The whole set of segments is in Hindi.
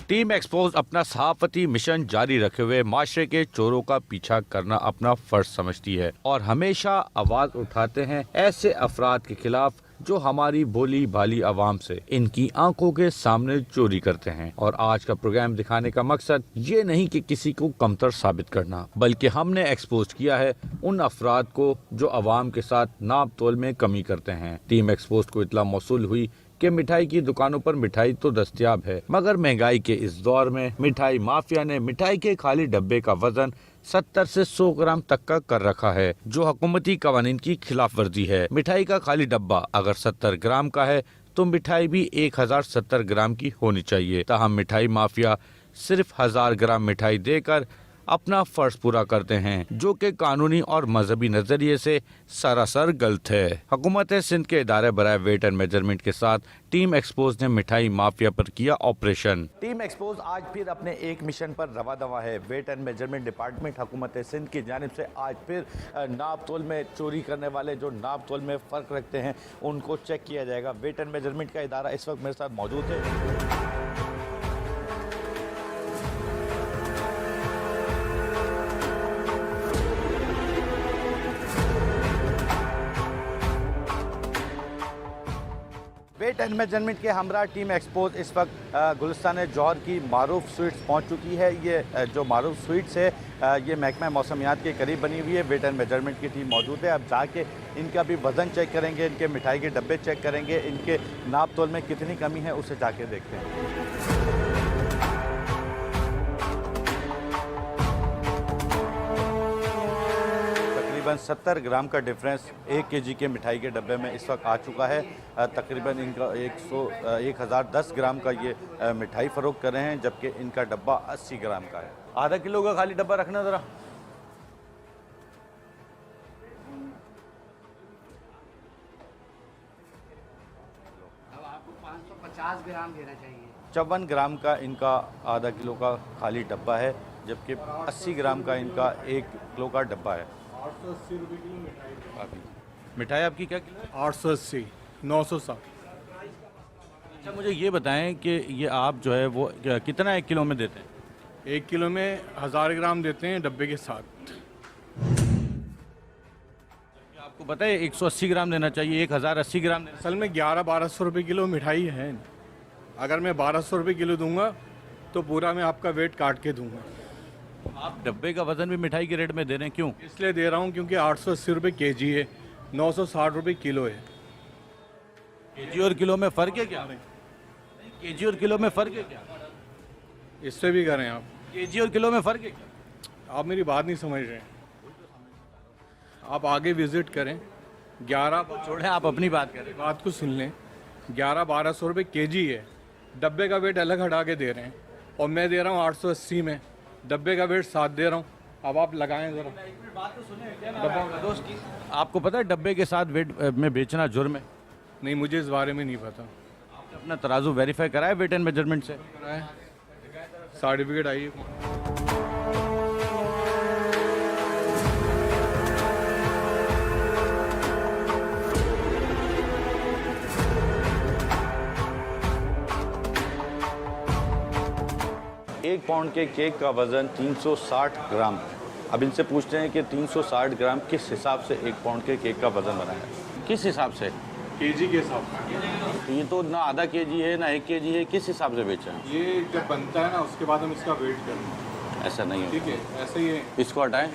टीम एक्सपोज अपना सहाफती मिशन जारी रखे हुए माशरे के चोरों का पीछा करना अपना फर्ज समझती है और हमेशा आवाज उठाते हैं ऐसे अफराद के खिलाफ जो हमारी भोली भाली आवाम से इनकी आंखों के सामने चोरी करते हैं। और आज का प्रोग्राम दिखाने का मकसद ये नहीं कि किसी को कमतर साबित करना, बल्कि हमने एक्सपोज किया है उन अफराद को जो आवाम के साथ नाप तोल में कमी करते हैं। टीम एक्सपोज को इत्तला मौसूल हुई कि मिठाई की दुकानों पर मिठाई तो दस्तयाब है, मगर महंगाई के इस दौर में मिठाई माफिया ने मिठाई के खाली डब्बे का वजन 70 से 100 ग्राम तक का कर रखा है, जो हुकूमती कवानीन की खिलाफ वर्जी है। मिठाई का खाली डब्बा अगर 70 ग्राम का है तो मिठाई भी 1070 ग्राम की होनी चाहिए। ताहम मिठाई माफिया सिर्फ 1000 ग्राम मिठाई देकर अपना फर्ज पूरा करते हैं, जो कि कानूनी और मजहबी नजरिए से सरासर गलत है। हुकूमत सिंध के इदारे बराए वेट एंड मेजरमेंट के साथ टीम एक्सपोज ने मिठाई माफिया पर किया ऑपरेशन। टीम एक्सपोज आज फिर अपने एक मिशन पर रवा दवा है। वेट एंड मेजरमेंट डिपार्टमेंट हुकूमत सिंध की जानिब से आज फिर नाप तोल में चोरी करने वाले जो नाप तोल में फ़र्क रखते हैं उनको चेक किया जाएगा। वेट एंड मेजरमेंट का इदारा इस वक्त मेरे साथ मौजूद है। वेट एंड मेजरमेंट के हमरा टीम एक्सपोज इस वक्त गुलिस्तान जौहर की मारूफ स्वीट्स पहुंच चुकी है। ये जो मारूफ स्वीट्स है ये महकमा मौसमियात के करीब बनी हुई है। वेट एंड मेजरमेंट की टीम मौजूद है। अब जाके इनका भी वज़न चेक करेंगे, इनके मिठाई के डब्बे चेक करेंगे, इनके नाप तोल में कितनी कमी है उसे जाके देखते हैं। 70 ग्राम का डिफरेंस 1 केजी के मिठाई के डब्बे में इस वक्त आ चुका है। तकरीबन इनका 1010 ग्राम का ये मिठाई फ़रोख्त कर रहे हैं, जबकि इनका डब्बा 80 ग्राम का है। आधा किलो का खाली डब्बा रखना ज़रा। अब आपको 550 ग्राम देना चाहिए। 54 ग्राम का इनका आधा किलो का खाली डब्बा है, जबकि 80 ग्राम का इनका 1 किलो का डब्बा है। 880 रुपये किलो मिठाई। मिठाई आपकी क्या किलो है? 880, 960। अच्छा, मुझे ये बताएं कि ये आप जो है वो कितना 1 किलो में देते हैं? 1 किलो में 1000 ग्राम देते हैं डब्बे के साथ। आपको पता है 180 ग्राम देना चाहिए, 1080 ग्राम देना। असल में 1100-1200 रुपये किलो मिठाई है। अगर मैं 1200 रुपये किलो दूंगा तो पूरा मैं आपका वेट काट के दूंगा। आप डब्बे का वजन भी मिठाई के रेट में दे रहे हैं, क्यों? इसलिए दे रहा हूँ क्योंकि 880 रुपये केजी है, 960 रुपये किलो है। केजी और किलो में फ़र्क है क्या? केजी और किलो में फ़र्क है क्या? इससे भी करें आप। केजी और किलो में फ़र्क है क्या? आप मेरी बात नहीं समझ रहे। आप आगे विज़िट करें। 11 छोड़ें, आप अपनी बात करें। बात को सुन लें। 1100-1200 रुपये केजी है, डब्बे का वेट अलग हटा के दे रहे हैं, और मैं दे रहा हूँ 880 में, डब्बे का वेट 7 दे रहा हूँ। अब आप लगाएं ज़रा। आपको पता है डब्बे के साथ वेट में बेचना जुर्म है? नहीं, मुझे इस बारे में नहीं पता। आपने अपना तराजू वेरीफाई कराया वेट एंड मेजरमेंट से? सर्टिफिकेट आइए। एक पाउंड के केक का वज़न 360 ग्राम है। अब इनसे पूछते हैं कि 360 ग्राम किस हिसाब से 1 पाउंड के केक का वज़न बना है? किस हिसाब से? केजी के हिसाब से। तो ये तो ना आधा केजी है ना 1 केजी है, किस हिसाब से बेचा है? ये जब बनता है ना उसके बाद हम इसका वेट करें। ऐसा नहीं है, ठीक है, ऐसे ही है। इसको हटाएं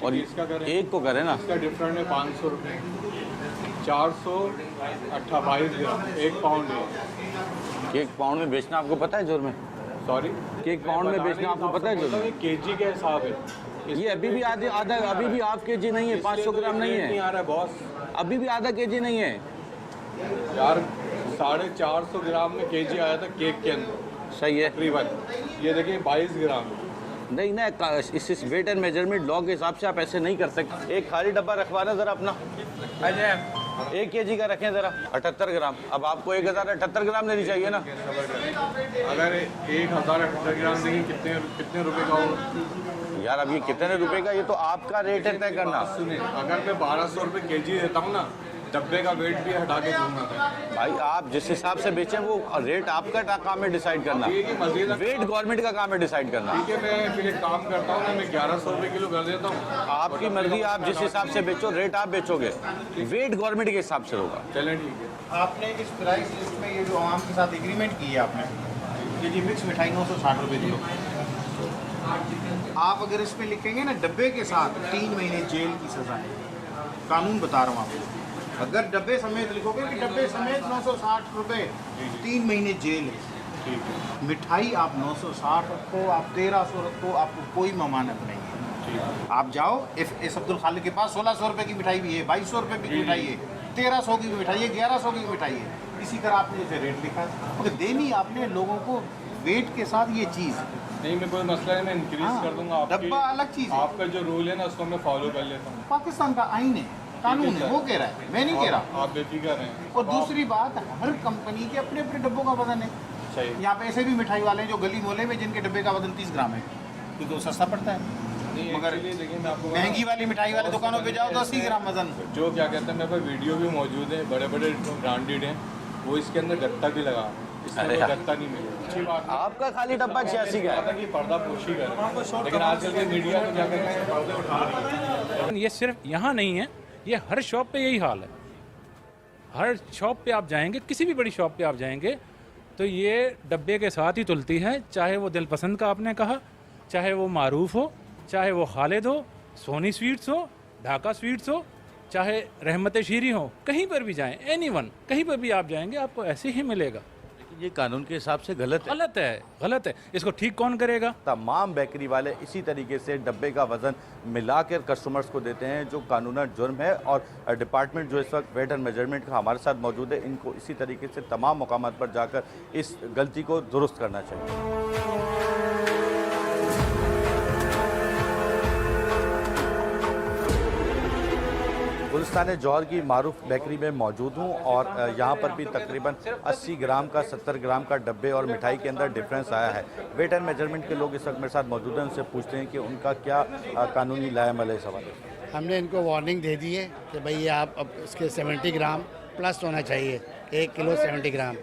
और इसका करें, एक को करें ना। इसका डिफरेंट है 500 रुपये। 428 ग्राम 1 पाउंड है। केक पाउंड में बेचना आपको पता है जुर्म है? सॉरी, केक पाउंड में बेचना आपको पता है जुर्म है? केजी के हिसाब है। ये अभी भी आधा अभी भी हाफ केजी नहीं है, 500 ग्राम नहीं नहीं है, आ रहा है बॉस। अभी भी आधा केजी नहीं है यार। 450 ग्राम में केजी आया था केक के अंदर। सही है। तकरीबन ये देखिए 22 ग्राम। नहीं ना, इस वेट एंड मेजरमेंट लॉ के हिसाब से आप ऐसे नहीं कर सकते। एक खाली डब्बा रखवाना ज़रा अपना। 1 केजी का रखें ज़रा, 78 ग्राम। अब आपको 1078 ग्राम लेनी चाहिए ना। अगर 1078 ग्राम देंगे कितने रुपए का होगा? यार अब ये कितने रुपए का, ये तो आपका रेट है तय करना। सुने, अगर मैं 1200 रुपये केजी देता हूँ ना, डब्बे का वेट भी हटा के दूंगा मैं। भाई आप जिस हिसाब से बेचें वो रेट आपका काम है डिसाइड करना, ये कि मज़ीद वेट गवर्नमेंट का काम है डिसाइड करना। ठीक है, मैं फिर एक काम करता हूँ ना, मैं 1100 रुपये किलो कर देता हूँ। आपकी मर्जी, आप जिस हिसाब से बेचो रेट आप बेचोगे, वेट गवर्नमेंट के हिसाब से होगा। चलें ठीक है। आपने इस प्राइस लिस्ट में ये जो आवाम के साथ एग्रीमेंट की है आपने, ये जी मिक्स मिठाई 960 रुपये किलो। आप अगर इसमें लिखेंगे ना डब्बे के साथ 3 महीने जेल की सज़ा है, कानून बता रहा हूँ आपको। अगर डब्बे समेत लिखोगे कि डब्बे समेत 960 रुपये, 3 महीने जेल है। ठीक है, मिठाई आप 960 रखो, आप 1300 रखो, आपको कोई ममानत नहीं है। ठीक है। आप जाओ एस अब्दुल खालिक के पास 1600 रुपये की मिठाई भी है, 2200 रुपये की मिठाई है, 1300 की मिठाई है, 1100 की मिठाई है। इसी तरह आपने जैसे रेट लिखा है, मगर देनी आपने लोगों को वेट के साथ ये चीज़। नहीं, मैं कोई मसला है, मैं इंक्रीज कर दूंगा। आपकी डब्बा अलग चीज़ है, आपका जो रूल है ना उसको मैं फॉलो कर लेता हूँ। पाकिस्तान का आइन है, कानून है, वो कह रहा है, मैं नहीं कह रहा। आप बेफिक्र हैं। और दूसरी बात, हर कंपनी के अपने अपने डब्बों का वजन है। सही। यहाँ पे ऐसे भी मिठाई वाले हैं जो गली मोहल्ले में जिनके डब्बे का वजन 30 ग्राम है, क्योंकि वो सस्ता पड़ता है। नहीं, मगर actually देखिए मैं आपको महंगी वाली मिठाई वाले दुकानों पे जाओ तो 80 ग्राम वजन। जो क्या कहते हैं, मेरे पास वीडियो भी मौजूद है, बड़े बड़े ब्रांडेड हैं, वो इसके अंदर गत्ता भी लगा, इसमें अरे कोई यार। गत्ता नहीं मिलेगा। अच्छी बात है। आपका खाली डब्बा 86 का है। पता कि पर्दा पोशी कर, लेकिन आजकल के मीडिया तो क्या कहते हैं पर्दे उठा रही है। लेकिन ये सिर्फ यहाँ नहीं है, ये हर शॉप पे यही हाल है। हर शॉप पे आप जाएंगे, किसी भी बड़ी शॉप पे आप जाएंगे तो ये डब्बे के साथ ही तुलती है, चाहे वो दिल पसंद का आपने कहा, चाहे वो मारूफ हो, चाहे वो खालिद हो, सोनी स्वीट्स हो, ढाका स्वीट्स हो, चाहे रहमत शीरी हो, कहीं पर भी जाएं, एनीवन, कहीं पर भी आप जाएंगे आपको ऐसे ही मिलेगा। ये कानून के हिसाब से गलत है। गलत है, गलत है, इसको ठीक कौन करेगा? तमाम बेकरी वाले इसी तरीके से डब्बे का वजन मिलाकर कस्टमर्स को देते हैं, जो कानूनन जुर्म है। और डिपार्टमेंट जो इस वक्त वेट एंड मेजरमेंट का हमारे साथ मौजूद है, इनको इसी तरीके से तमाम मुकामात पर जाकर इस गलती को दुरुस्त करना चाहिए। गुलिस्तान जौहर की मारूफ बेकरी में मौजूद हूँ और यहाँ पर भी तकरीबन 80 ग्राम का 70 ग्राम का डब्बे और मिठाई के अंदर डिफरेंस आया है। वेट एंड मेजरमेंट के लोग इस वक्त मेरे साथ मौजूद हैं, उनसे पूछते हैं कि उनका क्या कानूनी लायामल है इस हवाले से। हमने इनको वार्निंग दे दी है कि भाई आप अब इसके 70 ग्राम प्लस होना चाहिए, 1 किलो 70 ग्राम।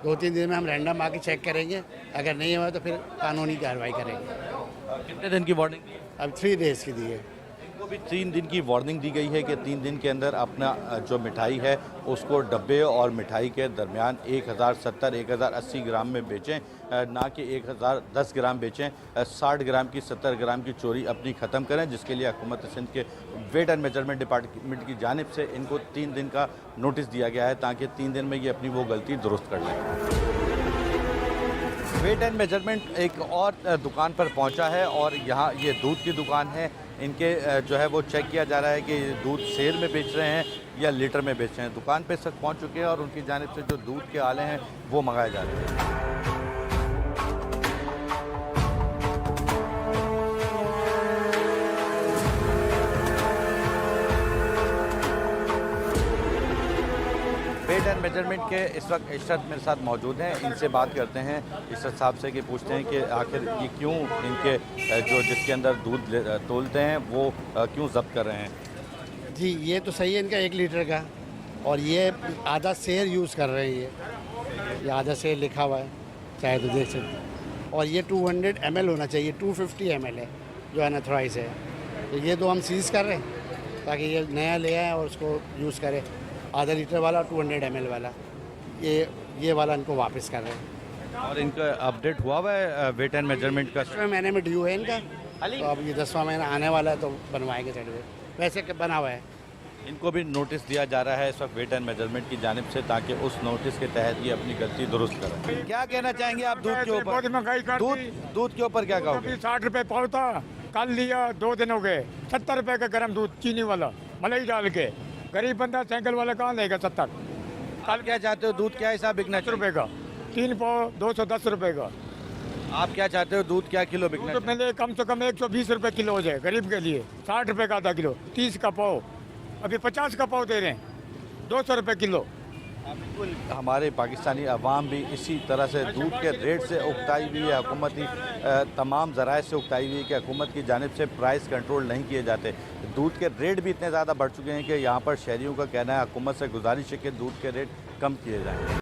2-3 दिन में हम रैंडम आके चेक करेंगे, अगर नहीं हुआ तो फिर कानूनी कार्रवाई करेंगे। कितने दिन की वार्निंग? अब 3 डेज़ की दी है। इनको भी 3 दिन की वार्निंग दी गई है कि 3 दिन के अंदर अपना जो मिठाई है उसको डब्बे और मिठाई के दरमियान 1070 1080 ग्राम में बेचें, ना कि 1010 ग्राम बेचें। 60 ग्राम की 70 ग्राम की चोरी अपनी ख़त्म करें, जिसके लिए हुकूमत सिंध के वेट एंड मेजरमेंट डिपार्टमेंट की जानिब से इनको 3 दिन का नोटिस दिया गया है, ताकि 3 दिन में ये अपनी वो गलती दुरुस्त कर लें। वेट एंड मेजरमेंट एक और दुकान पर पहुंचा है और यहाँ ये दूध की दुकान है। इनके जो है वो चेक किया जा रहा है कि दूध सेर में बेच रहे हैं या लीटर में बेच रहे हैं। दुकान पे सब पहुंच चुके हैं और उनकी जानिब से जो दूध के आले हैं वो मंगाए जा रहे हैं। वेट एंड मेजरमेंट के इस वक्त इशरत मेरे साथ मौजूद हैं, इनसे बात करते हैं इशरत साहब से कि पूछते हैं कि आखिर ये क्यों इनके जो जिसके अंदर दूध तोलते हैं वो क्यों जब्त कर रहे हैं। जी ये तो सही है इनका 1 लीटर का, और ये आधा सेर यूज़ कर रहे हैं। ये आधा सेर लिखा हुआ है, चाहे तो देख सकते हैं। और ये 200 ml होना चाहिए, 250 ml है जो अनऑथराइज है। तो ये तो हम सीज़ कर रहे हैं ताकि ये नया ले आए और उसको यूज़ करें। आधा लीटर वाला 200 ml वाला, ये वाला इनको वापस कर रहे हैं। और इनका अपडेट हुआ है वेट एंड मेजरमेंट का? 10वें महीने में ड्यू है इनका, तो अब ये 10वां महीना आने वाला है तो बनवाएंगे सर्टिफिकेट। वैसे बना हुआ है। इनको भी नोटिस दिया जा रहा है इस वक्त वेट एंड मेजरमेंट की जानिब से, ताकि उस नोटिस के तहत ये अपनी गलती दुरुस्त करें। क्या कहना चाहेंगे आप दूध के ऊपर? बहुत महंगाई कर दी। दूध के ऊपर क्या कहोगे? 60 रुपए पाव था, कल लिया 2 दिन हो गए। 70 रुपए का गर्म दूध चीनी वाला मलाई डाल के। गरीब बंदा साइकिल वाला कहाँ लेगा 70? कल क्या चाहते हो, दूध क्या हिसाब बिकना 10 रुपए का 3 पाव 210 रुपए का। आप क्या चाहते हो, दूध क्या किलो बिकना तो पहले कम से कम 120 रुपए किलो हो जाए गरीब के लिए। 60 रुपए का आधा किलो, 30 का पाव, अभी 50 का पाव दे रहे हैं, 200 रुपए किलो। बिल्कुल हमारे पाकिस्तानी अवाम भी इसी तरह से दूध के रेट से उकताई हुई है, हुकूमती तमाम ज़राए से उकताई हुई है कि हुकूमत की जानिब से प्राइस कंट्रोल नहीं किए जाते। दूध के रेट भी इतने ज़्यादा बढ़ चुके हैं कि यहाँ पर शहरियों का कहना है, हुकूमत से गुजारिश है कि दूध के रेट कम किए जाएँ।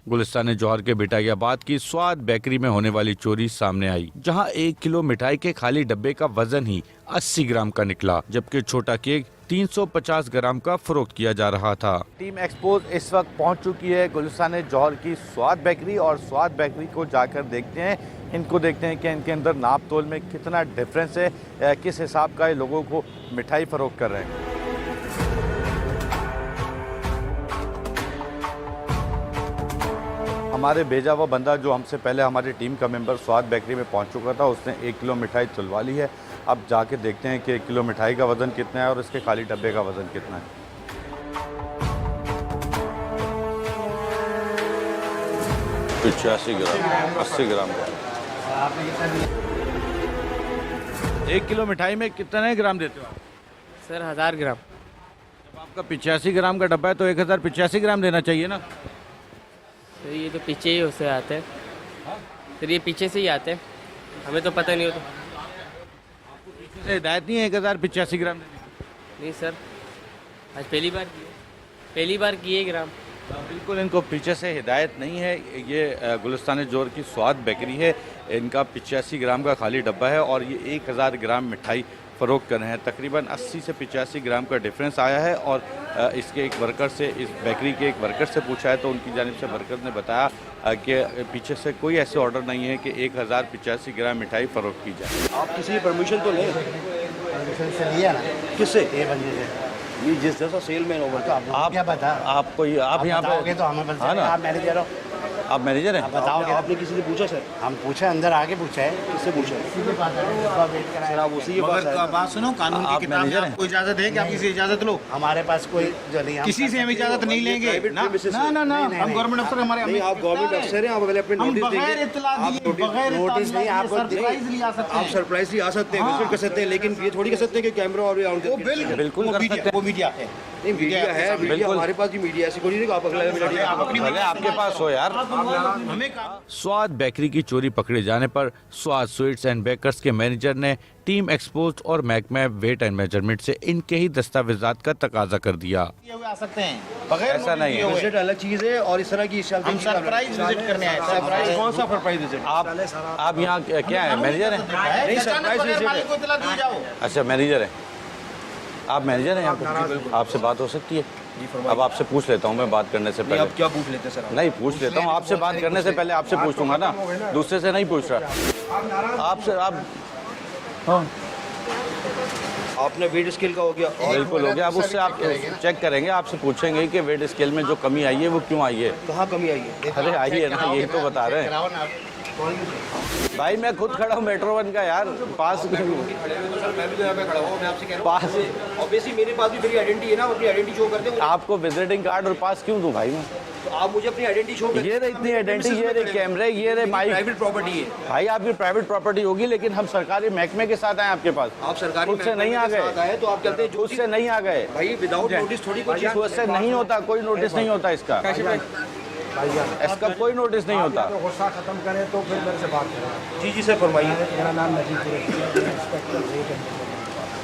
गुलिस्तान जौहर के बिटायाबाद की स्वाद बेकरी में होने वाली चोरी सामने आई, जहां 1 किलो मिठाई के खाली डब्बे का वजन ही 80 ग्राम का निकला, जबकि छोटा केक 350 ग्राम का फरोख्त किया जा रहा था। टीम एक्सपोज इस वक्त पहुंच चुकी है गुलिस्तान जौहर की स्वाद बेकरी, और स्वाद बेकरी को जाकर देखते हैं, इनको देखते हैं कि इनके अंदर नाप तोल में कितना डिफरेंस है, किस हिसाब का ये लोगों को मिठाई फरोख्त कर रहे हैं। हमारे भेजा हुआ बंदा जो हमसे पहले हमारी टीम का मेंबर स्वाद बेकरी में पहुंच चुका था, उसने 1 किलो मिठाई तुलवा ली है। अब जाके देखते हैं कि 1 किलो मिठाई का वज़न कितना है और इसके खाली डब्बे का वज़न कितना है। 85 ग्राम, 80 ग्राम का। 1 किलो मिठाई में कितने ग्राम देते हो आप? सर 1000 ग्राम। जब आपका 85 ग्राम का डब्बा है तो 1085 ग्राम देना चाहिए ना। सर ये तो पीछे ही उससे आते हैं, सर ये पीछे से ही आते हैं, हमें तो पता नहीं होता। आपको हिदायत नहीं है 1085 ग्राम देने की? नहीं सर, आज पहली बार किए ग्राम। बिल्कुल इनको पीछे से हिदायत नहीं है। ये गुलिस्तान जौहर की स्वाद बेकरी है, इनका 85 ग्राम का खाली डब्बा है और ये 1000 ग्राम मिठाई फ़रोख्त कर रहे हैं। तकरीबन 80 से 85 ग्राम का डिफरेंस आया है। और इसके एक वर्कर से, इस बेकरी के एक वर्कर से पूछा है तो उनकी जानिब से वर्कर ने बताया कि पीछे से कोई ऐसे ऑर्डर नहीं है कि 1085 ग्राम मिठाई फ़रोख्त की जाए। आप किसी परमिशन तो लें। परमिशन से लिया ना, किससे? ये बंदे से। ये जिस जैसा सेलमैन होगा तो आप क्या बता, आपको आप यहाँ बताओगे पे तो हमें बता, हाँ ना। आप मैनेजर हो, आप मैनेजर हैं? आप बताओगे। आपने किसी से पूछा सर? हम पूछे, अंदर आके पूछा है। किससे पूछा? वेट सर कराया। आप उसी के पास मगर बात सुनो, कानून आप की किताब में मैनेजर हैं? आपको इजाजत है कि आप किसी इजाजत लो? हमारे पास कोई जो नहीं, किसी से हम इजाजत नहीं लेंगे private ना premises ना ना ना, नहीं, हम नहीं। गवर्नमेंट अफसर, हमारे नहीं, आप गवर्नमेंट अफसर हैं, आप अगर अपने हम नोटिस बगैर देंगे, इत्तला आप दिए, बगैर नोटिस नहीं, इत्तला आपको दिए सरप्राइज लिया सकते आप हैं। सरप्राइज ही आ सकते हैं, विजिट कर सकते हैं, लेकिन ये थोड़ी कर सकते हैं कि कैमरा और ऑन वो करके। बिल्कुल कर सकते हैं। वो मीडिया है। नहीं मीडिया है, मीडिया बिल्कुल। हमारे पास भी मीडिया ऐसी कोई नहीं कि आप अगला मीडिया भले आपके पास हो यार। हमें स्वाद बेकरी की चोरी पकड़े जाने पर स्वाद स्वीट्स एंड बेकर्स के मैनेजर ने टीम एक्सपोज और महकमा वेट एंड मेजरमेंट से इनके ही दस्तावेजात का तकाजा कर दिया। किए हुए आ सकते हैं, बगैर ऐसा नोटिस नहीं है। किए हुए। विजिट अलग चीज़ है और इस तरह की हम सरप्राइज विजिट करने आए। सरप्राइज कौन सा सरप्राइज विजिट? आप यहाँ क्या है, मैनेजर हैं? नहीं, सरप्राइज विजिट है। मालिक को इत्तला दिए जाओ। अच्छा मैनेजर हैं आप? मैनेजर हैं यहाँ पे? आपसे बात हो सकती है? अब आपसे पूछ लेता हूँ मैं बात करने से पहले। आप क्या पूछ लेते हैं सर? नहीं पूछ लेता हूँ, आपसे बात करने से पहले आपसे पूछ लूँगा ना, दूसरे से नहीं पूछ रहा। आपसे आप हाँ आपने वेट स्केल का हो गया और बिल्कुल हो गया। अब उससे आप चेक करेंगे, आपसे पूछेंगे कि वेट स्केल में जो कमी आई है वो क्यों आई है। कहाँ कमी आई है? अरे आई है ना, यही तो बता रहे हैं कराओ ना आप। भाई। मैं खुद खड़ा हूँ मेट्रो वन का यार, पास सर मैं भी तो यहाँ पे खड़ा हूँ, मैं आपसे कह रहा पास हूँ ऑब्वियसली मेरे पास भी मेरी आइडेंटिटी है ना, अपनी आइडेंटिटी शो करते हैं। आपको विजिटिंग कार्ड और पास क्यों दूँ भाई मैं? तो आप मुझे अपनी आइडेंटिटी शो ये रहे इतनी आइडेंटिटी, ये रहे कैमरे, ये रहे माइक। प्राइवेट प्रॉपर्टी है भाई आपकी प्राइवेट प्रॉपर्टी होगी, लेकिन हम सरकारी महकमे के साथ आए आपके पास। आप सरकारी उससे नहीं आ गए, आए तो आप कहते हैं जो उससे नहीं आ गए भाई विदाउट नोटिस थोड़ी कुछ उससे नहीं होता, कोई नोटिस नहीं होता इसका, इसका कोई नोटिस नहीं होता। गुस्सा खत्म करें तो फिर मेरे से बात करें। जी सर फरमाइए। मेरा नाम नजीब कुरैशी है, मैं इंस्पेक्टर रेट एंड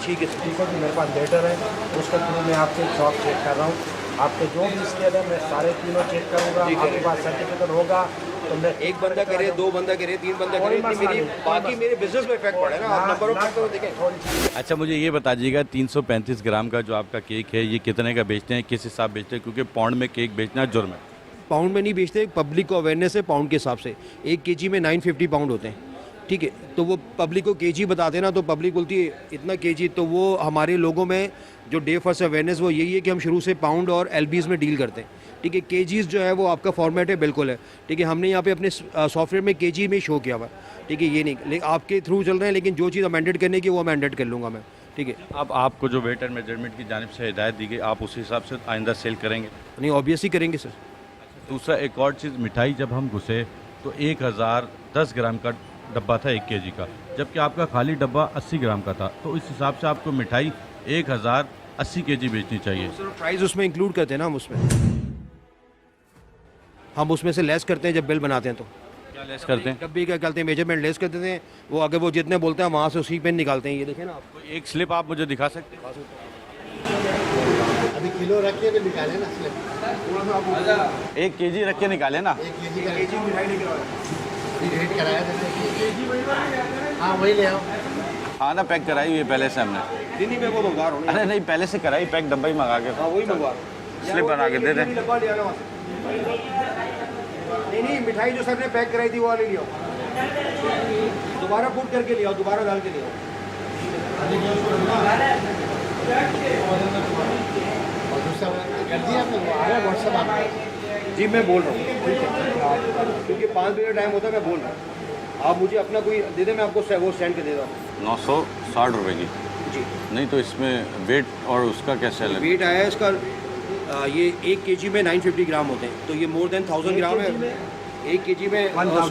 ठीक है ठीक है, मेरे पास लेटर है, उसके थ्रू मैं आपके शॉप चेक कर रहा हूँ। आपके जो भी स्केल है मैं सारे तीनों चेक करूँगा। आपके पास सर्टिफिकेट होगा तो मैं एक बंदा करे, दो बंदा करे, तीन बंदा करे, इतनी मेरी बाकी मेरे बिजनेस में इफेक्ट पड़े ना। आप नंबर ऑफ करते हो देखें। अच्छा मुझे ये बता दीजिएगा 335 ग्राम का जो आपका केक है ये कितने का बेचते हैं, किस हिसाब बेचते हैं? क्योंकि पाउंड में केक बेचना जुर्म है। पाउंड में नहीं बेचते, पब्लिक को अवेयरनेस है पाउंड के हिसाब से। 1 केजी में 950 पाउंड होते हैं, ठीक है। तो वो पब्लिक को केजी बताते हैं ना, तो पब्लिक बोलती है इतना केजी। तो वो हमारे लोगों में जो डे फर्स्ट अवेयरनेस वो यही है कि हम शुरू से पाउंड और एलबीज में डील करते हैं, ठीक है। केजीज जो है वो आपका फॉर्मेट है, बिल्कुल है, ठीक है। हमने यहाँ पे अपने सॉफ्टवेयर में केजी में शो किया हुआ है, ठीक है। ये नहीं लेकिन आपके थ्रू चल रहे हैं, लेकिन जो चीज़ अमेंडेड करने की वो अमेंडेड कर लूँगा मैं, ठीक है। अब आपको जो वेट एंड मेजरमेंट की जानिब से हिदायत दी गई, आप उस हिसाब से आइंदा सेल करेंगे? नहीं, ऑब्वियसली करेंगे सर। दूसरा एक और चीज़, मिठाई जब हम घुसे तो 1010 ग्राम का डब्बा था 1 केजी का, जबकि आपका खाली डब्बा 80 ग्राम का था। तो इस हिसाब से आपको मिठाई 1080 केजी बेचनी चाहिए। सर प्राइस उसमें इंक्लूड करते हैं ना हम उसमें से लेस करते हैं जब बिल बनाते हैं। तो क्या लेस करते हैं? डब्बे क्या करते हैं, मेजरमेंट लेस कर देते हैं, वो आगे वो जितने बोलते हैं वहाँ से उसी पे निकालते हैं। ये देखें ना आप। कोई एक स्लिप आप मुझे दिखा सकते हैं? अभी किलो रख के भी निकाले ना स्लिप। 1 केजी रख के निकाले ना। 1 केजी का मिठाई लेके आओ। रेट कराया था। हाँ वही ले आओ। हाँ ना, पैक कराई हुई है पहले से हमने। नहीं मैं वो मंगवा रहा हूँ। अरे नहीं, पहले से कराई पैक, डब्बा ही मंगा के। हाँ वही मंगवा, स्लिप बना के दे दें। नहीं मिठाई जो सर ने पैक कराई थी वो वाली लिया, दोबारा पुट करके लिया, दोबारा डाल के लिया। और दूसरा कर दिया आपने, वो आ रहा है व्हाट्सएप आपका। जी मैं बोल रहा हूँ, ठीक है, क्योंकि 5 मिनट टाइम होता है, मैं बोल रहा हूँ। आप मुझे अपना कोई दे दें, मैं आपको वो सेंड कर देता हूँ। 960 रुपए की जी। नहीं तो इसमें वेट और उसका कैसे अलग? वेट आया है इसका, ये 1 केजी में 950 ग्राम होते हैं, तो ये मोर देन 1000 ग्राम है। 1 केजी में 1000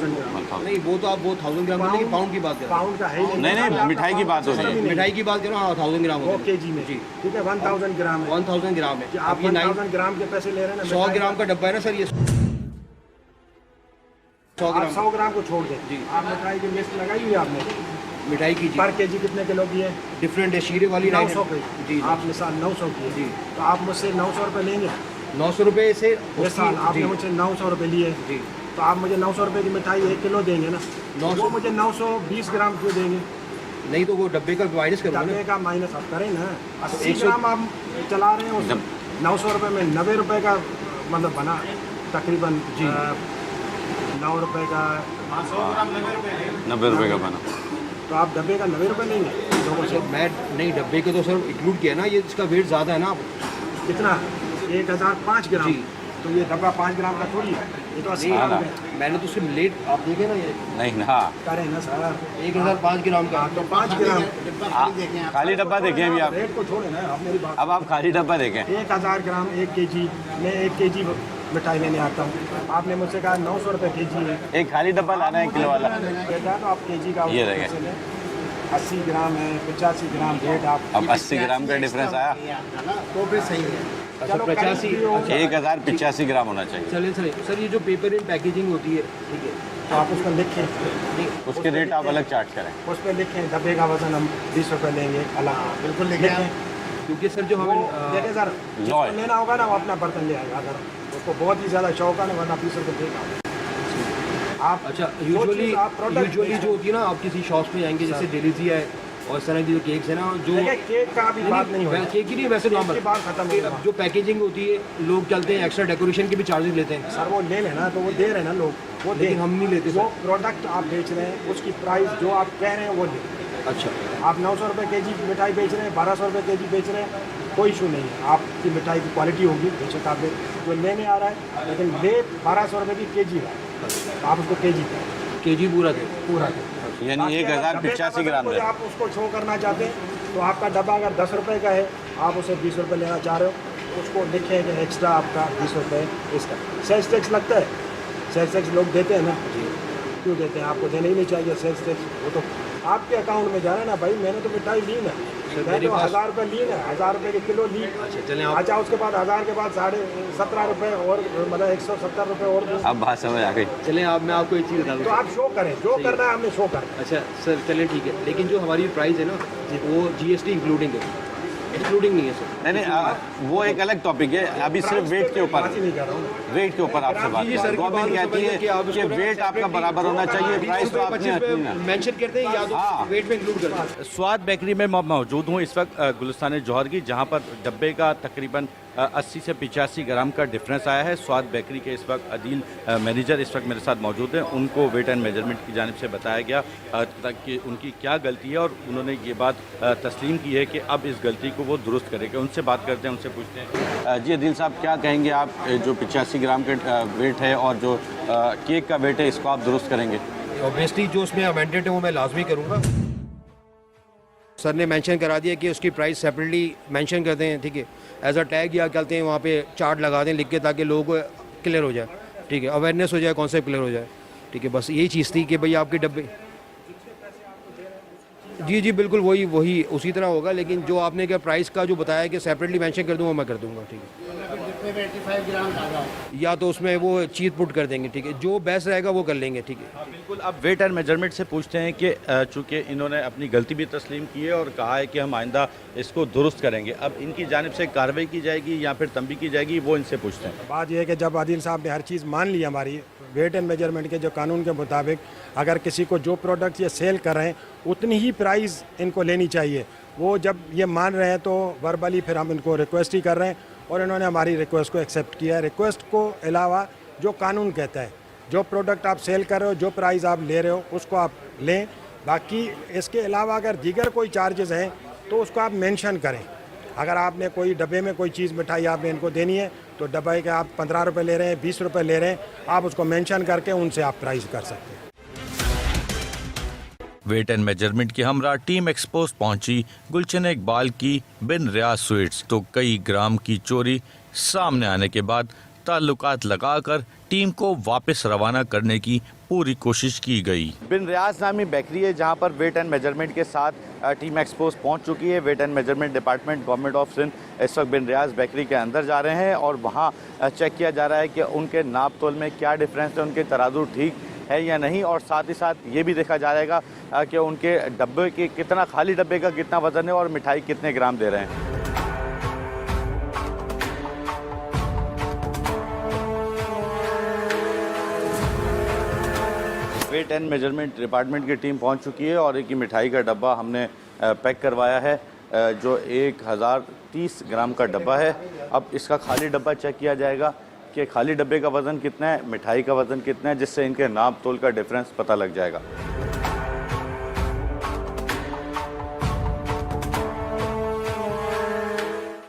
नहीं, वो तो आप वो 1000 ग्राम नहीं, पाउंड की बात कर रहे पाउंड का है नहीं नहीं, मिठाई की बात हो रही है। हैं। मिठाई की बात करो, हाँ 1000 ग्राम होते हैं केजी में। जी। ठीक है, 1000 ग्राम है। 1000 ग्राम है। आप अब ये 1000 ग्राम के पैसे ले रहे हैं ना। 100 ग्राम का डब्बा है ना सर, ये 100 आप ग्राम 100 ग्राम को छोड़ दें जी। आप मिठाई की लिस्ट लगाई हुई है आपने? मिठाई की जी पर केजी कितने किलो की है? डिफरेंट है, शीरे वाली 900 की। जी आप मिसाल 900 की है। जी। तो आप मुझसे 900 रुपये लेंगे? 900 रुपये से मिसाल आपने जी। मुझसे 900 रुपये लिए, जी। तो आप मुझे 900 रुपये की मिठाई 1 किलो देंगे ना? 900 वो मुझे 920 ग्राम क्यों देंगे? नहीं तो वो डब्बे का माइनस करोगे डब्बे ना। का माइनस आप करें ना। 80 100 ग्राम आप चला रहे हैं, उस 900 रुपये में 90 रुपये का मतलब बना तकरीबन जी। 9 रुपये का 90 रुपए का बना। तो आप डब्बे का 90 रुपये लेंगे लोगों से? मैं नहीं, डब्बे के तो सर इंक्लूड किया ना, ये इसका वेट ज़्यादा है ना। कितना? 1005 ग्राम। जी। तो ये डब्बा 5 ग्राम का थोड़ी है, ये तो 80 नहीं, ग्राम है। मैंने तो सिर्फ लेट, आप देखे ना ये नहीं ना, करें ना सर। 1005 ग्राम का। तो 5 ग्राम खाली डब्बा देखें अभी आप। रेट को छोड़े ना, आप मेरी बात। अब आप खाली डब्बा देखें। 1000 ग्राम 1 केजी, मैं 1 केजी मिठाई लेने आता हूँ। आपने मुझसे कहा 900 रुपये केजी है। एक खाली डब्बा लाना है 1 किलो वाला। बेटा तो आप केजी का ये देखें। 80 ग्राम है, 85 ग्राम रेट आप। अब 80 ग्राम का डिफरेंस आया। तो फिर सही है। अच्छा, चलो 85 1085 ग्राम होना चाहिए। चले चले सर, ये जो पेपर इन पैकेजिंग होती है, ठीक है, तो आप उसको लिखें, उसके रेट आप अलग चार्ज करें। उस पर लिखें डब्बे का वजन हम 20 रुपये लेंगे अलग। बिल्कुल लिखें। क्योंकि सर जो हमें देखें सर, जिसको लेना होगा ना वो अपना बर्तन ले आएगा। अगर उसको बहुत ही ज़्यादा शौक है ना, वरना 20 रुपये देगा। आप अच्छा यूजुअली जो होती है ना, आप किसी शॉप में जाएंगे जैसे डेलीजी है और इस तरह की जो केक्स है ना, जो केक का अभी बात नहीं हो रहा। केक ही नहीं, वैसे नॉर्मल बात खत्म हो गई। जो पैकेजिंग होती है, लोग चलते हैं एक्स्ट्रा डेकोरेशन के भी चार्जेस लेते हैं सर वो ले लेना, तो वो दे रहे हैं ना लोग, वो लेकिन हम नहीं लेते वो सर। प्रोडक्ट आप बेच रहे हैं, उसकी प्राइस जो आप कह रहे हैं वो ले। अच्छा, आप 900 रुपये केजी मिठाई बेच रहे हैं, 1200 रुपये केजी बेच रहे हैं, कोई इशू नहीं है। आपकी मिठाई की क्वालिटी होगी बेशक आप जो लेने आ रहा है, लेकिन ले 1200 रुपये की केजी रहा है, आप उसको केजी केजी पूरा थे पूरा यानी 1085 ग्राम है। है। आप उसको शो करना चाहते हैं तो आपका डब्बा अगर 10 रुपये का है, आप उसे 20 रुपये लेना चाह रहे हो, उसको लिखें कि एक्स्ट्रा आपका 20 रुपये इसका सेल्स टैक्स लगता है। सेल्स टैक्स लोग देते हैं ना जी, क्यों देते हैं? आपको देना ही नहीं चाहिए सेल्स टैक्स, वो तो आपके अकाउंट में जा रहा है ना भाई। मैंने तो मिठाई ली ना, मैंने तो 1000 रुपये ली ना, 1000 रुपये की किलो ली। चलें अच्छा उसके बाद 1000 के बाद 17.5 रुपये और मतलब 170 रुपये और दूँ। अब बात समझ आ गई। चलें आप, मैं आपको एक चीज़ बता दूँ। तो आप शो करें, जो करना है हमने शो करना। अच्छा सर चलें ठीक है, लेकिन जो हमारी प्राइस है ना, वो GST इंक्लूडिंग है, एक्सक्लूडिंग नहीं है सर। नहीं वो एक अलग टॉपिक है। अभी सिर्फ वेट के ऊपर, नहीं कर रहा हूँ। वेट के ऊपर आपसे बात। गवर्नमेंट कहती है कि वेट आपका बराबर होना चाहिए, प्राइस तो आपने रखनी ना। मेंशन करते हैं या तो वेट में इंक्लूड करते हैं। स्वाद बेकरी में मैं मौजूद हूँ इस वक्त गुलिस्तान जौहर की, जहाँ पर डब्बे का तकरीबन 80 से 85 ग्राम का डिफरेंस आया है। स्वाद बेकरी के इस वक्त अदील मैनेजर इस वक्त मेरे साथ मौजूद हैं। उनको वेट एंड मेजरमेंट की जानिब से बताया गया कि उनकी क्या गलती है, और उन्होंने ये बात तस्लीम की है कि अब इस गलती को वो दुरुस्त करेंगे। उनसे बात करते हैं, उनसे पूछते हैं। जी अदील साहब, क्या कहेंगे आप, जो 85 ग्राम का वेट है और जो केक का वेट है, इसको आप दुरुस्त करेंगे? ऑब्वियसली जो उसमें अमेंडेड है वो मैं लाजमी करूँगा। सर ने मेंशन करा दिया कि उसकी प्राइस सेपरेटली मेंशन कर दें, ठीक है, एज अ टैग या कहते हैं वहाँ पे चार्ट लगा दें लिख के, ताकि लोगों को क्लियर हो जाए, ठीक है, अवेयरनेस हो जाए, कॉन्सेप्ट क्लियर हो जाए, ठीक है। बस यही चीज़ थी कि भाई आपके डब्बे, जी बिल्कुल वही उसी तरह होगा, लेकिन जो आपने क्या प्राइस का जो बताया कि सेपरेटली मेंशन कर दूंगा, मैं कर दूंगा, ठीक है। जितने 85 ग्राम डाला या तो उसमें वो चीज़ पुट कर देंगे, ठीक है, जो बेस्ट रहेगा वो कर लेंगे, ठीक है। बिल्कुल। अब वेट एंड मेजरमेंट से पूछते हैं कि चूँकि इन्होंने अपनी गलती भी तस्लीम की है और कहा है कि हम आइंदा इसको दुरुस्त करेंगे, अब इनकी जानिब से कार्रवाई की जाएगी या फिर तंबी की जाएगी, वो इनसे पूछते हैं। बात यह है कि जब आदिल साहब ने हर चीज़ मान ली हमारी वेट एंड मेजरमेंट के जो कानून के मुताबिक, अगर किसी को जो प्रोडक्ट ये सेल कर रहे हैं उतनी ही प्राइस इनको लेनी चाहिए। वो जब ये मान रहे हैं तो वर्बली फिर हम इनको रिक्वेस्ट ही कर रहे हैं और इन्होंने हमारी रिक्वेस्ट को एक्सेप्ट किया है। रिक्वेस्ट को अलावा जो कानून कहता है, जो प्रोडक्ट आप सेल कर रहे हो, जो प्राइस आप ले रहे हो उसको आप लें। बाकी इसके अलावा अगर दीगर कोई चार्जेस हैं तो उसको आप मेंशन करें। अगर आपने कोई डब्बे में कोई चीज़ मिठाई आपने इनको देनी है तो डब्बे के आप 15 रुपये ले रहे हैं, 20 रुपये ले रहे हैं, आप उसको मेंशन करके उनसे आप प्राइस कर सकते हैं। वेट एंड मेजरमेंट की हमरा टीम एक्सपोज पहुंची गुलशन इकबाल की बिन रियाज स्वीट्स, तो कई ग्राम की चोरी सामने आने के बाद ताल्लुकात लगाकर टीम को वापस रवाना करने की पूरी कोशिश की गई। बिन रियाज नामी बेकरी है जहां पर वेट एंड मेजरमेंट के साथ टीम एक्सपोज पहुंच चुकी है। Weight and measurement department government of Sindh इस वक्त बिन रियाज बेकरी के अंदर जा रहे हैं और वहां चेक किया जा रहा है कि उनके नाप तोल में क्या डिफरेंस है, उनके तराजू ठीक है या नहीं, और साथ ही साथ ये भी देखा जाएगा कि उनके डब्बे के कितना, खाली डब्बे का कितना वजन है और मिठाई कितने ग्राम दे रहे हैं। वेट एंड मेजरमेंट डिपार्टमेंट की टीम पहुंच चुकी है और एक मिठाई का डब्बा हमने पैक करवाया है जो 1030 ग्राम का डब्बा है। अब इसका खाली डब्बा चेक किया जाएगा कि खाली डब्बे का वज़न कितना है, मिठाई का वज़न कितना है, जिससे इनके नाप तोल का डिफरेंस पता लग जाएगा।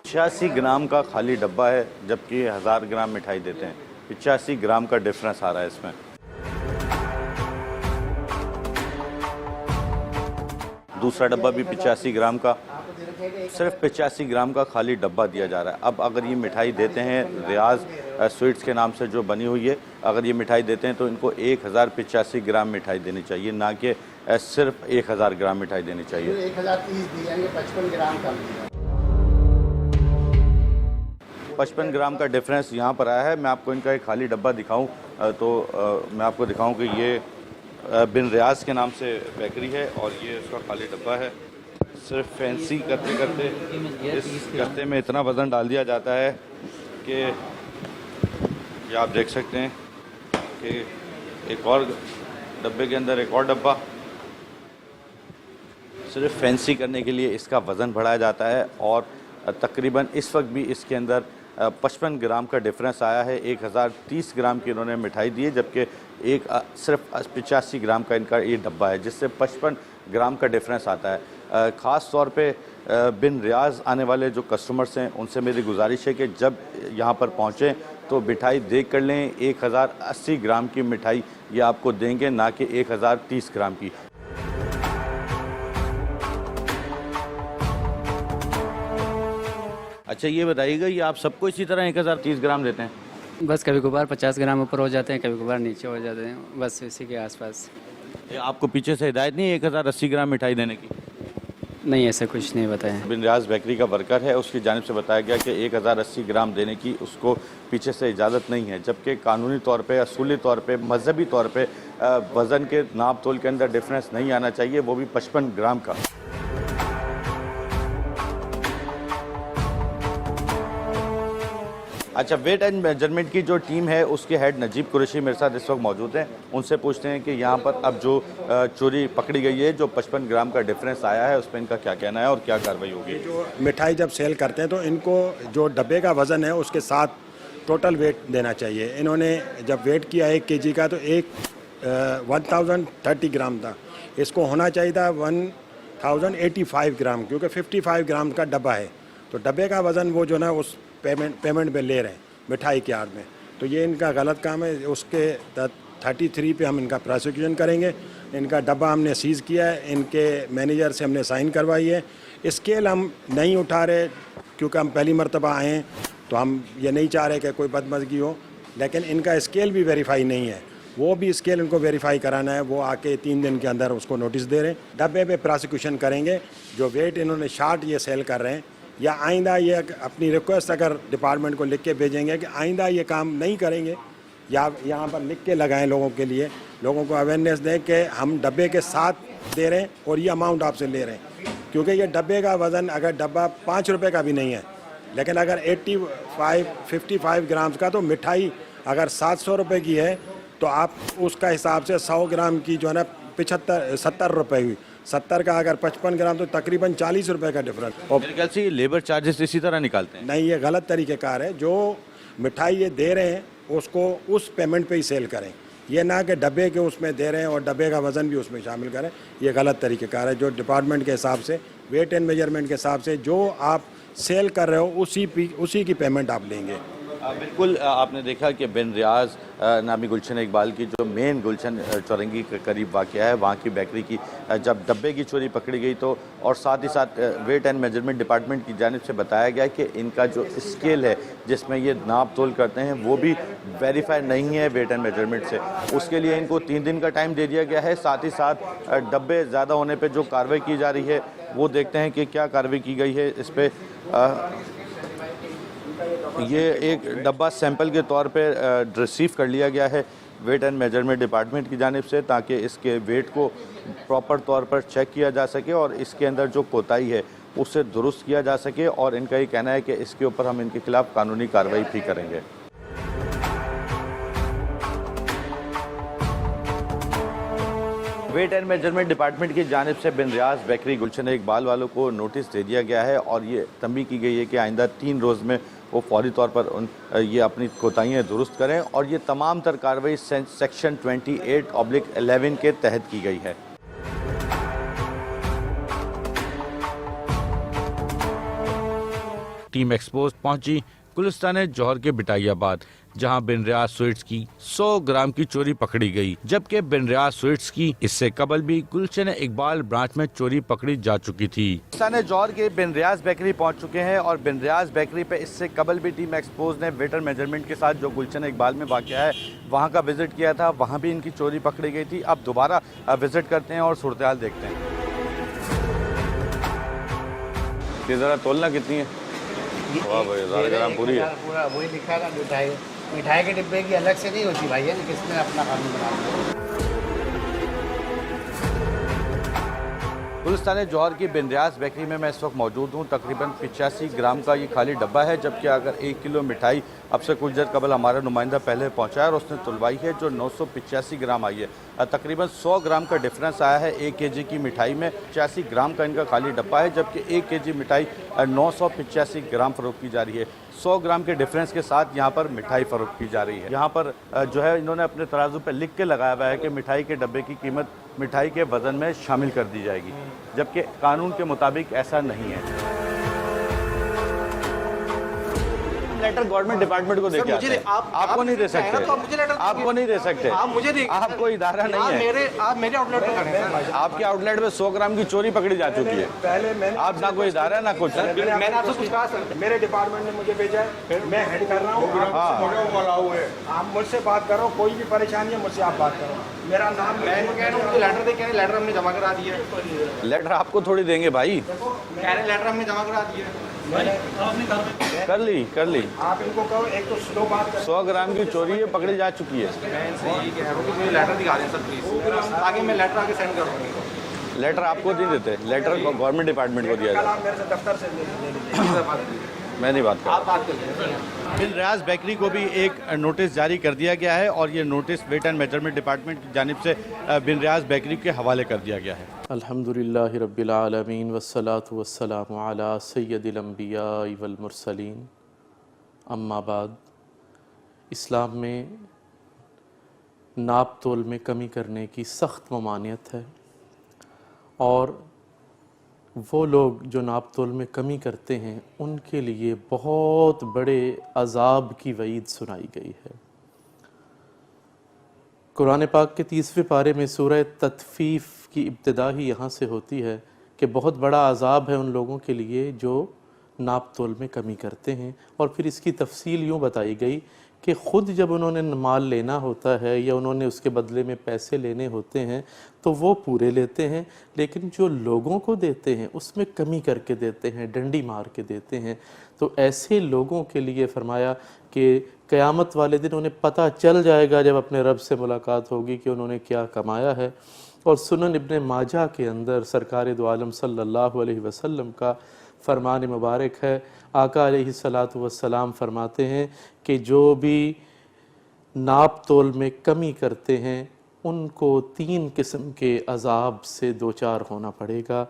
छियासी ग्राम का खाली डब्बा है जबकि 1000 ग्राम मिठाई देते हैं। 85 ग्राम का डिफरेंस आ रहा है इसमें। दूसरा डब्बा भी 85 ग्राम का, सिर्फ 85 ग्राम का खाली डब्बा दिया जा रहा है। अब अगर ये मिठाई देते हैं रियाज स्वीट्स के नाम से जो बनी हुई है, अगर ये मिठाई देते हैं तो इनको 1085 ग्राम मिठाई देनी चाहिए, ना कि सिर्फ 1000 ग्राम मिठाई देनी चाहिए। 1030 दी जाएंगे, 55 ग्राम का 55 ग्राम का डिफरेंस यहाँ पर आया है। मैं आपको इनका एक खाली डब्बा दिखाऊं तो मैं आपको दिखाऊं कि ये बिन रियाज के नाम से बेकरी है और ये उसका खाली डब्बा है। सिर्फ फैंसी करते करते इस गत्ते में इतना वज़न डाल दिया जाता है कि ये आप देख सकते हैं कि एक और डब्बे के अंदर एक और डब्बा, सिर्फ फैंसी करने के लिए इसका वज़न बढ़ाया जाता है और तकरीबन इस वक्त भी इसके अंदर 55 ग्राम का डिफरेंस आया है। 1030 ग्राम की इन्होंने मिठाई दी है जबकि एक सिर्फ 85 ग्राम का इनका ये डब्बा है, जिससे 55 ग्राम का डिफरेंस आता है। ख़ास तौर पे बिन रियाज आने वाले जो कस्टमर्स हैं उनसे मेरी गुजारिश है कि जब यहाँ पर पहुँचें तो मिठाई देख कर लें। 1080 ग्राम की मिठाई ये आपको देंगे, ना कि 1030 ग्राम की। अच्छा ये बताइएगा, ये आप सबको इसी तरह 1030 ग्राम देते हैं? बस कभी कभार 50 ग्राम ऊपर हो जाते हैं, कभी कभार नीचे हो जाते हैं, बस इसी के आसपास। ये आपको पीछे से हिदायत नहीं है 1080 ग्राम मिठाई देने की? नहीं, ऐसा कुछ नहीं बताया। बिन रियाज बेकरी का वर्कर है, उसकी जानिब से बताया गया कि 1080 ग्राम देने की उसको पीछे से इजाज़त नहीं है, जबकि कानूनी तौर पे, असूली तौर पे, मजहबी तौर पे वज़न के नाप तोल के अंदर डिफरेंस नहीं आना चाहिए, वो भी 55 ग्राम का। अच्छा, वेट एंड मेजरमेंट की जो टीम है उसके हेड नजीब कुरैशी मेरे साथ इस वक्त मौजूद हैं। उनसे पूछते हैं कि यहाँ पर अब जो चोरी पकड़ी गई है, जो 55 ग्राम का डिफरेंस आया है, उस पर इनका क्या कहना है और क्या कार्रवाई होगी? जो मिठाई जब सेल करते हैं तो इनको जो डब्बे का वज़न है उसके साथ टोटल वेट देना चाहिए। इन्होंने जब वेट किया 1 kg का तो 1030 ग्राम था, इसको होना चाहिए था 1085 ग्राम, क्योंकि 55 ग्राम का डब्बा है। तो डब्बे का वज़न वो जो ना उस पेमेंट में ले रहे हैं मिठाई के आड़ में, तो ये इनका गलत काम है। उसके 33 पे हम इनका प्रोसिक्यूशन करेंगे। इनका डब्बा हमने सीज़ किया है, इनके मैनेजर से हमने साइन करवाई है। स्केल हम नहीं उठा रहे क्योंकि हम पहली मरतबा आए हैं, तो हम ये नहीं चाह रहे कि कोई बदमज़गी हो, लेकिन इनका स्केल भी वेरीफाई नहीं है, वो भी स्केल इनको वेरीफाई कराना है। वो आके 3 दिन के अंदर उसको नोटिस दे रहे हैं। डब्बे पे प्रोसिक्यूशन करेंगे। जो वेट इन्होंने शार्ट ये सेल कर रहे हैं, या आइंदा ये अपनी रिक्वेस्ट अगर डिपार्टमेंट को लिख के भेजेंगे कि आइंदा ये काम नहीं करेंगे, या यहाँ पर लिख के लगाएं लोगों के लिए, लोगों को अवेयरनेस दें कि हम डब्बे के साथ दे रहे हैं और ये अमाउंट आपसे ले रहे हैं। क्योंकि ये डब्बे का वज़न अगर डब्बा 5 रुपये का भी नहीं है, लेकिन अगर 55 ग्राम्स का, तो मिठाई अगर 700 रुपये की है तो आप उसका हिसाब से 100 ग्राम की जो है ना 70 रुपये हुई। 70 का अगर 55 ग्राम तो तकरीबन 40 रुपये का डिफरेंस। और मेरे ख्याल से ये लेबर चार्जेस इसी तरह निकालते हैं। नहीं, ये गलत तरीक़ेकार है। जो मिठाई ये दे रहे हैं उसको उस पेमेंट पे ही सेल करें, ये ना कि डब्बे के उसमें दे रहे हैं और डब्बे का वज़न भी उसमें शामिल करें। ये गलत तरीक़ेकार है। जो डिपार्टमेंट के हिसाब से, वेट एंड मेजरमेंट के हिसाब से जो आप सेल कर रहे हो उसी की पेमेंट आप लेंगे। बिल्कुल, आपने देखा कि बिन रियाज नामी गुलशन इकबाल की जो मेन गुलशन चौरंगी के करीब वाक़या है, वहाँ की बेकरी की जब डब्बे की चोरी पकड़ी गई तो, और साथ ही साथ वेट एंड मेजरमेंट डिपार्टमेंट की जानिब से बताया गया कि इनका जो स्केल है जिसमें ये नाप तोल करते हैं वो भी वेरीफाई नहीं है वेट एंड मेजरमेंट से। उसके लिए इनको 3 दिन का टाइम दे दिया गया है। साथ ही साथ डब्बे ज़्यादा होने पर जो कार्रवाई की जा रही है वो देखते हैं कि क्या कार्रवाई की गई है इस पर। ये एक डब्बा सैंपल के तौर पे रिसीव कर लिया गया है वेट एंड मेजरमेंट डिपार्टमेंट की जानिब से, ताकि इसके वेट को प्रॉपर तौर पर चेक किया जा सके और इसके अंदर जो कोताही है उसे दुरुस्त किया जा सके। और इनका ये कहना है कि इसके ऊपर हम इनके खिलाफ कानूनी कार्रवाई भी करेंगे। वेट एंड मेजरमेंट डिपार्टमेंट की जानिब से बिन रियाज बेकरी गुलशन इकबाल वालों को नोटिस दे दिया गया है और ये तंबीह की गई है कि आइंदा 3 रोज़ में वो फौरी तौर पर ये अपनी कोताहियाँ दुरुस्त करें। और ये तमाम तर कार्रवाई सेक्शन 28/11 के तहत की गई है। टीम एक्सपोज पहुंची गुलिस्तान जौहर के बिटाइयाबाद, जहां बिन रियाज स्वीट्स की 100 ग्राम की चोरी पकड़ी गई, जबकि बिन रियाज स्वीट्स की इससे कबल भी गुलशन इकबाल ब्रांच में चोरी पकड़ी जा चुकी थी। गुलिस्तान जौहर के बिन रियाज बेकरी पहुंच चुके हैं और बिन रियाज बेकरी पे इससे कबल भी टीम एक्सपोज ने वेट एंड मेजरमेंट के साथ जो गुलशन इकबाल में वाक़या है वहाँ का विजिट किया था, वहाँ भी इनकी चोरी पकड़ी गई थी। अब दोबारा विजिट करते हैं और सूरत हाल देखते हैं। ये ज़रा तोलना कितनी है? वाह भाई, 1000 ग्राम पूरी है। पूरा वही लिखा है मिठाई, मिठाई के डिब्बे की अलग से नहीं होती भाई, है किसने अपना कानून बना दिया। गुलिस्तान जौहर की बिन रियाज बेकरी में मैं इस वक्त मौजूद हूँ। तकरीबन 85 ग्राम का ये खाली डब्बा है, जबकि अगर 1 किलो मिठाई अब से कुछ देर कबल हमारा नुमाइंदा पहले पहुँचा है और उसने तुलवाई है जो 985 ग्राम आई है। तकरीबन 100 ग्राम का डिफरेंस आया है 1 केजी की मिठाई में। 85 ग्राम का इनका खाली डब्बा है, जबकि 1 केजी मिठाई 985 ग्राम फ़रोख्त की जा रही है। 100 ग्राम के डिफरेंस के साथ यहाँ पर मिठाई फ़रोख्त की जा रही है। यहाँ पर जो है इन्होंने अपने तराजू पर लिख के लगाया हुआ है कि मिठाई के डब्बे की कीमत मिठाई के वज़न में शामिल कर दी जाएगी, जबकि कानून के मुताबिक ऐसा नहीं है। लेटर गवर्नमेंट डिपार्टमेंट को देके आते हैं। आपको नहीं दे सकते, आपको नहीं दे सकते, आपको इदारा नहीं है। आप मेरे आउटलेट पे करें। आपके आउटलेट में 100 ग्राम की चोरी पकड़ी जा चुकी है। पहले मैंने आप ना कोई इदारा है ना कुछ। मैंने आपसे कुछ कहा सर, मेरे डिपार्टमेंट ने मुझे भेजा है, मैं हेड कर रहा हूँ। आप मुझसे बात करो, कोई भी परेशानी है मुझसे आप बात करो। मेरा नाम मैं कह रहा हूँ मुझे लेटर दे, कह रहे लेटर हमने जमा करा दिया है। लेटर आपको थोड़ी देंगे भाई, कह रहे लेटर हमने जमा करा दिया है। कर ली। आप इनको कहो, एक तो स्लो बात करो। 100 ग्राम की चोरी है पकड़ी जा चुकी है। मैं इनसे यही कह रहा हूँ कि मुझे लेटर दिखा दें सर प्लीज़, आगे मैं लेटर आगे सेंड कर दूँगी। लेटर आपको नहीं देते, लेटर गवर्नमेंट डिपार्टमेंट को दिया कल जाता आप मेरे से दफ्तर से ले लीजिए। मैं नहीं बात कर आप बात कर लीजिए। बिन रियाज बेकरी को भी एक नोटिस जारी कर दिया गया है और ये notice weight and measurement department की जानिब से बिन रियाज बेकरी के हवाले कर दिया गया है। अल्हम्दुलिल्लाहि रब्बिल आलमीन वस्सलातु वस्सलामु अला सय्यदिल अंबिया वल मुरसलीन, अम्मा बाद। इस्लाम में नाप तोल में कमी करने की सख्त ममानियत है और वो लोग जो नाप तोल में कमी करते हैं उनके लिए बहुत बड़े अजाब की वईद सुनाई गई है। कुरान पाक के 30वें पारे में सूरह तत्फीफ की इब्तिदा ही यहाँ से होती है कि बहुत बड़ा अजाब है उन लोगों के लिए जो नाप तोल में कमी करते हैं। और फिर इसकी तफसील यूँ बताई गई कि ख़ुद जब उन्होंने माल लेना होता है या उन्होंने उसके बदले में पैसे लेने होते हैं तो वो पूरे लेते हैं, लेकिन जो लोगों को देते हैं उसमें कमी करके देते हैं, डंडी मार के देते हैं। तो ऐसे लोगों के लिए फरमाया कि क़यामत वाले दिन उन्हें पता चल जाएगा जब अपने रब से मुलाकात होगी कि उन्होंने क्या कमाया है। और सुनन इब्ने माजा के अंदर सरकार दो आलम सल्लल्लाहु अलैहि वसल्लम का फरमान मुबारक है, आका अलैहिस्सलातु वस्सलाम फरमाते हैं कि जो भी नाप तोल में कमी करते हैं उनको 3 किस्म के अज़ाब से दो चार होना पड़ेगा।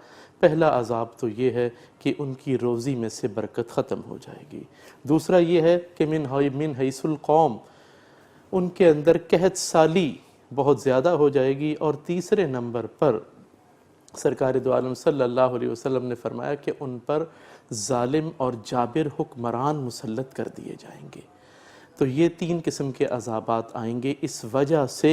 पहला अज़ाब तो ये है कि उनकी रोज़ी में से बरकत ख़त्म हो जाएगी। दूसरा ये है कि मिन हैसुल कौम, उनके अंदर कहत साली बहुत ज़्यादा हो जाएगी। और तीसरे नंबर पर सरकार दो आलम सल्लल्लाहु अलैहि वसल्लम ने फरमाया कि उन पर जालिम और जाबिर हुक्मरान मुसल्लत कर दिए जाएंगे। तो ये 3 किस्म के अज़ाबात आएंगे इस वजह से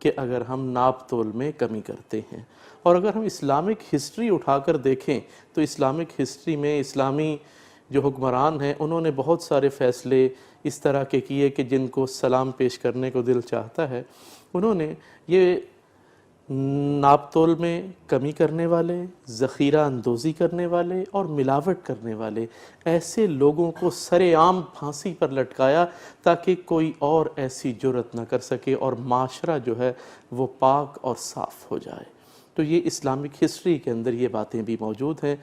कि अगर हम नाप तोल में कमी करते हैं। और अगर हम इस्लामिक हिस्ट्री उठाकर देखें तो इस्लामिक हिस्ट्री में इस्लामी जो हुक्मरान हैं उन्होंने बहुत सारे फ़ैसले इस तरह के किए कि जिनको सलाम पेश करने को दिल चाहता है। उन्होंने ये नाप तोल में कमी करने वाले, ज़ख़ीरा अंदोज़ी करने वाले और मिलावट करने वाले ऐसे लोगों को सरेआम फांसी पर लटकाया ताकि कोई और ऐसी जुर्रत न कर सके और माशरा जो है वो पाक और साफ़ हो जाए। तो ये इस्लामिक हिस्ट्री के अंदर ये बातें भी मौजूद हैं।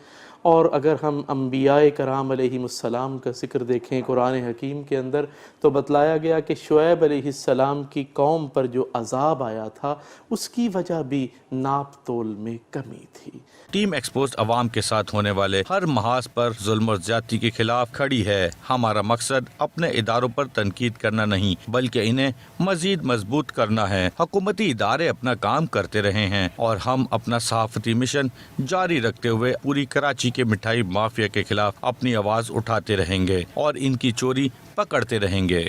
और अगर हम अम्बियाए कराम अलैहिमुस्सलाम का ज़िक्र देखें कुरान हकीम के अंदर तो बतलाया गया कि शुएब अलैहिस्सलाम की कौम पर जो अज़ाब आया था उसकी वजह भी नाप तोल में कमी थी। टीम एक्सपोज अवाम के साथ होने वाले हर महाज पर जुल्म और ज्यादती के खिलाफ खड़ी है। हमारा मकसद अपने इदारों पर तनकीद करना नहीं बल्कि इन्हें मजीद मजबूत करना है। हुकूमती इदारे अपना काम करते रहे हैं और हम अपना सहाफती मिशन जारी रखते हुए पूरी कराची के मिठाई माफिया के खिलाफ अपनी आवाज उठाते रहेंगे और इनकी चोरी पकड़ते रहेंगे।